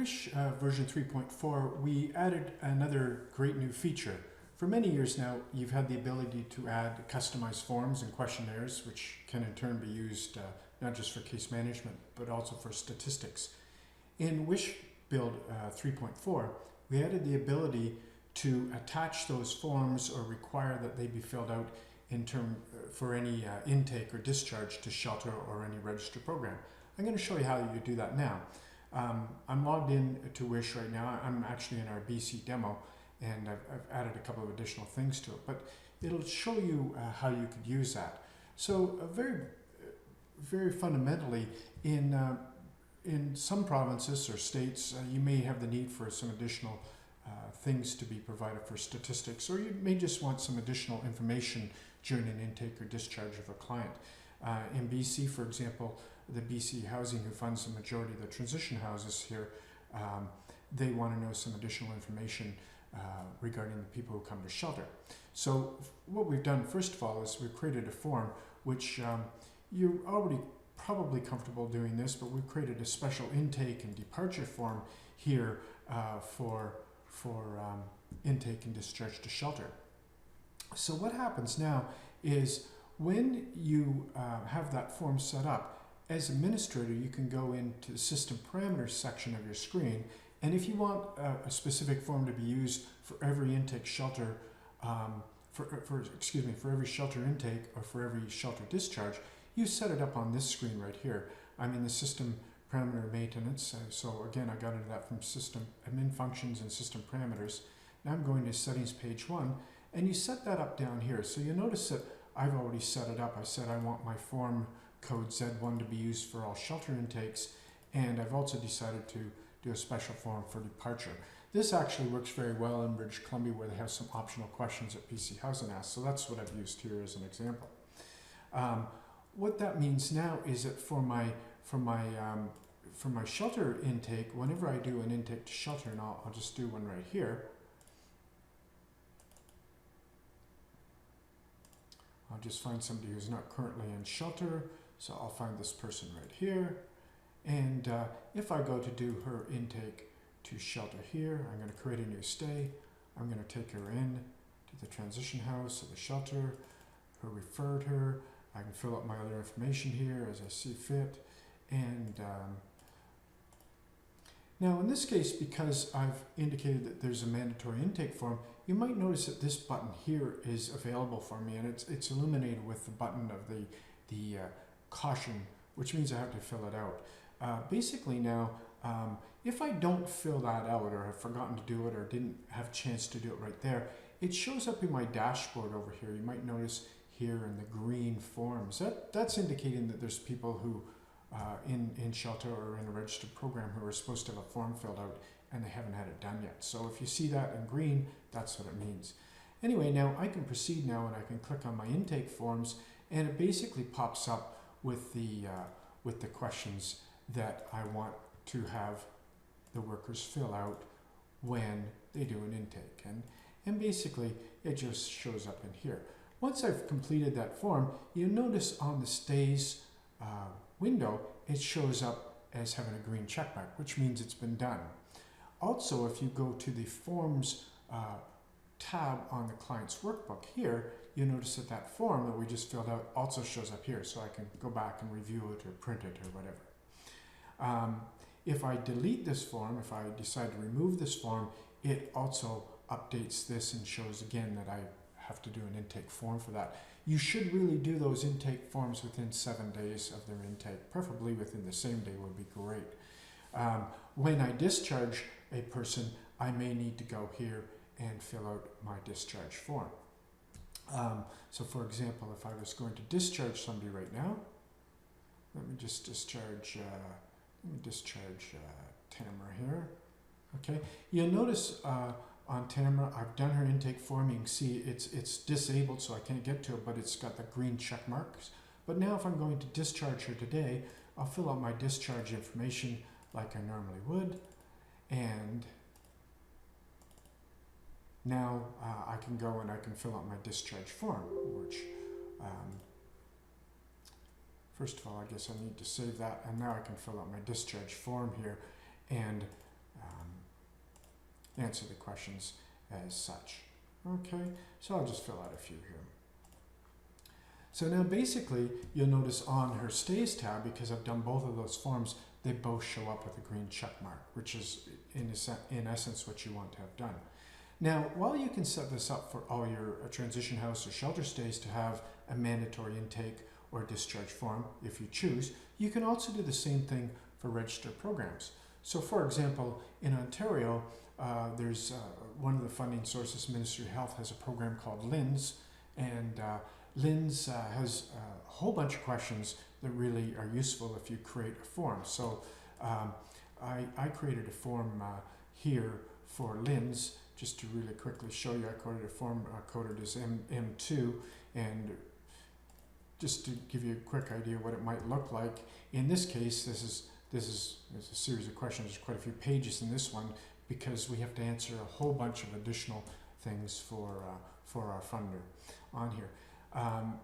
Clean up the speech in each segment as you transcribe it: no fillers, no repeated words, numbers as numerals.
WISH version 3.4, we added another great new feature. For many years now, you've had the ability to add customized forms and questionnaires, which can in turn be used not just for case management, but also for statistics. In WISH build 3.4, we added the ability to attach those forms or require that they be filled out for any intake or discharge to shelter or any registered program. I'm going to show you how you do that now. I'm logged in to WISH right now. I'm actually in our BC demo, and I've added a couple of additional things to it, but it'll show you how you could use that. So very fundamentally, in some provinces or states, you may have the need for some additional things to be provided for statistics, or you may just want some additional information during an intake or discharge of a client. In BC, for example, the BC Housing, who funds the majority of the transition houses here, they want to know some additional information regarding the people who come to shelter. So what we've done, first of all, is we've created a form which you're already probably comfortable doing this, but we've created a special intake and departure form here for intake and discharge to shelter. So what happens now is when you have that form set up, as administrator, you can go into the system parameters section of your screen, and if you want a specific form to be used for every intake shelter, for every shelter intake or for every shelter discharge, you set it up on this screen right here. I'm in the system parameter maintenance, so again, I got into that from system admin functions and system parameters. Now I'm going to settings page 1, and you set that up down here. So you notice that I've already set it up. I said I want my form code Z1 to be used for all shelter intakes, and I've also decided to do a special form for departure. This actually works very well in British Columbia, where they have some optional questions that PC Housing asks, so that's what I've used here as an example. What that means now is that for my shelter intake, whenever I do an intake to shelter, and I'll just do one right here, I'll just find somebody who's not currently in shelter. So I'll find this person right here, and if I go to do her intake to shelter here, I'm going to create a new stay. I'm going to take her in to the transition house or the shelter, who referred her. I can fill out my other information here as I see fit, and now in this case, because I've indicated that there's a mandatory intake form, you might notice that this button here is available for me, and it's illuminated with the button of the caution, which means I have to fill it out. Basically now, if I don't fill that out, or have forgotten to do it, or didn't have a chance to do it right there, it shows up in my dashboard over here. You might notice here in the green forms. That's indicating that there's people who in shelter or in a registered program who are supposed to have a form filled out, and they haven't had it done yet. So if you see that in green, that's what it means. Anyway, now I can proceed now, and I can click on my intake forms, and it basically pops up with the questions that I want to have the workers fill out when they do an intake, and basically it just shows up in here. Once I've completed that form, you'll notice on the stays window, it shows up as having a green check mark, which means it's been done. Also, if you go to the forms tab on the client's workbook here, you'll notice that that form that we just filled out also shows up here, so I can go back and review it or print it or whatever. If I delete this form, if I decide to remove this form, it also updates this and shows again that I have to do an intake form for that. You should really do those intake forms within 7 days of their intake, preferably within the same day would be great. When I discharge a person, I may need to go here and fill out my discharge form. So for example, if I was going to discharge somebody right now, let me just discharge, Tamara here. Okay, you'll notice on Tamara, I've done her intake form. You can see it's disabled, so I can't get to it, but it's got the green check marks. But now if I'm going to discharge her today, I'll fill out my discharge information like I normally would, and now I can go and I can fill out my discharge form, which first of all, I guess I need to save that, and now I can fill out my discharge form here, and answer the questions as such. Okay, so I'll just fill out a few here. So now basically you'll notice on her Stays tab, because I've done both of those forms, they both show up with a green check mark, which is in essence what you want to have done. Now, while you can set this up for all your transition house or shelter stays to have a mandatory intake or discharge form, if you choose, you can also do the same thing for registered programs. So for example, in Ontario, there's one of the funding sources, Ministry of Health, has a program called LINS, and LINS has a whole bunch of questions that really are useful if you create a form. So I created a form here for LINS, just to really quickly show you. I created a form coded as M2, and just to give you a quick idea what it might look like. In this case, there's a series of questions. There's quite a few pages in this one because we have to answer a whole bunch of additional things for our funder on here.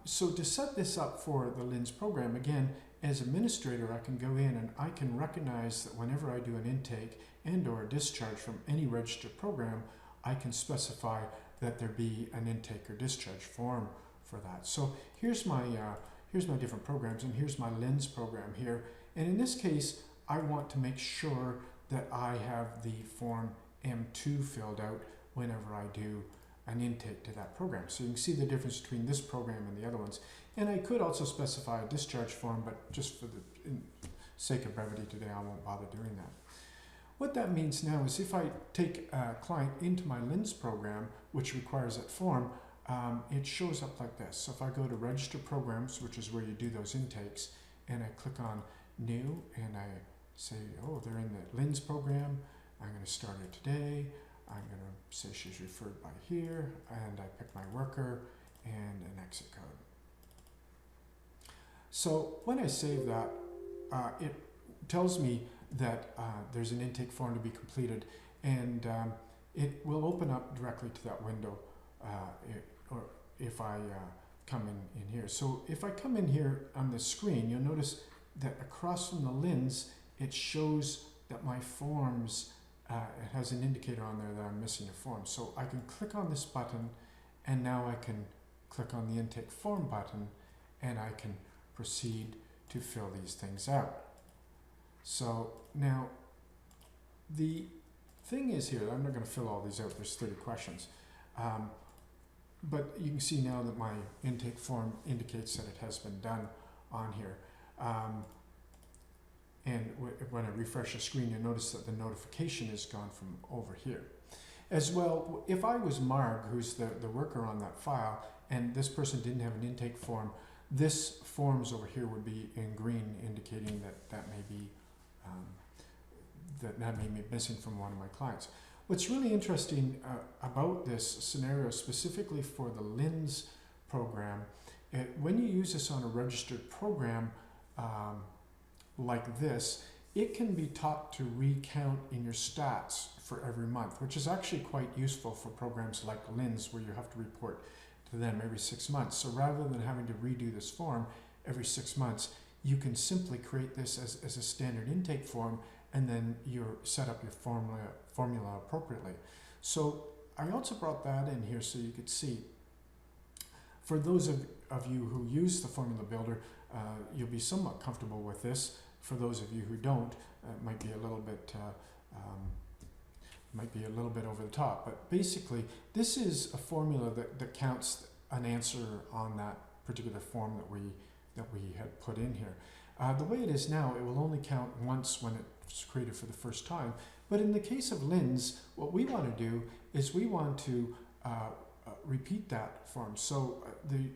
So to set this up for the LINS program, again, as administrator, I can go in and I can recognize that whenever I do an intake and or a discharge from any registered program, I can specify that there be an intake or discharge form for that. So here's my different programs, and here's my LINS program here. And in this case, I want to make sure that I have the form M2 filled out whenever I do an intake to that program. So you can see the difference between this program and the other ones. And I could also specify a discharge form, but just for the sake of brevity today, I won't bother doing that. What that means now is if I take a client into my LINS program, which requires that form, it shows up like this. So if I go to Register Programs, which is where you do those intakes, and I click on New, and I say, oh, they're in the LINS program, I'm going to start it today, I'm going to say she's referred by here, and I pick my worker and an exit code. So when I save that, it tells me that there's an intake form to be completed, and it will open up directly to that window or if I come in here. So if I come in here on the screen, you'll notice that across from the LINS, it shows that my forms, it has an indicator on there that I'm missing a form. So I can click on this button, and now I can click on the intake form button, and I can proceed to fill these things out. So now the thing is here, I'm not going to fill all these out, there's 30 questions. But you can see now that my intake form indicates that it has been done on here. And when I refresh the screen, you'll notice that the notification is gone from over here. As well, if I was Marg, who's the worker on that file, and this person didn't have an intake form, this forms over here would be in green, indicating that may be that may be missing from one of my clients. What's really interesting about this scenario, specifically for the LINS program, when you use this on a registered program like this, it can be taught to recount in your stats for every month, which is actually quite useful for programs like LINS, where you have to report to them every 6 months. So rather than having to redo this form every 6 months, you can simply create this as a standard intake form, and then you set up your formula appropriately. So I also brought that in here so you could see. For those of you who use the formula builder, you'll be somewhat comfortable with this. For those of you who don't, it might be a little bit over the top. But basically, this is a formula that counts an answer on that particular form that we had put in here. The way it is now, it will only count once when it's created for the first time. But in the case of LINS, what we want to do is we want to repeat that form. So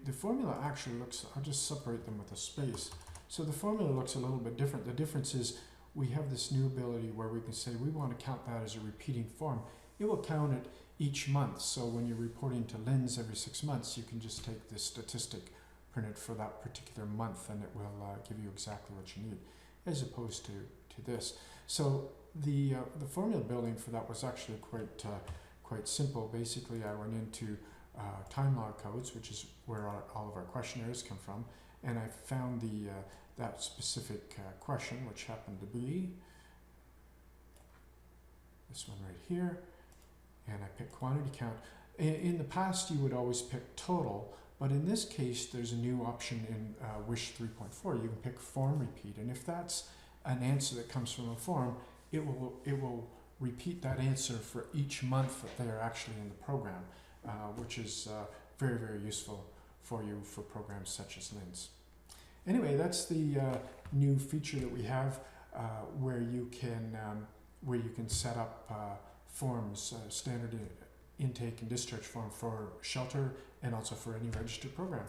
the formula actually looks, I'll just separate them with a space. So the formula looks a little bit different. The difference is we have this new ability where we can say we want to count that as a repeating form. It will count it each month. So when you're reporting to LINS every 6 months, you can just take this statistic printed for that particular month, and it will give you exactly what you need, as opposed to this. So the formula building for that was actually quite simple. Basically, I went into time log codes, which is where all of our questionnaires come from, and I found that specific question, which happened to be this one right here, and I pick quantity count. In the past, you would always pick total, but in this case, there's a new option in WISH 3.4. You can pick form repeat, and if that's an answer that comes from a form, it will repeat that answer for each month that they're actually in the program, which is very, very useful for you for programs such as LINS. Anyway, that's the new feature that we have where you can set up forms, standard intake and discharge form for shelter and also for any registered program.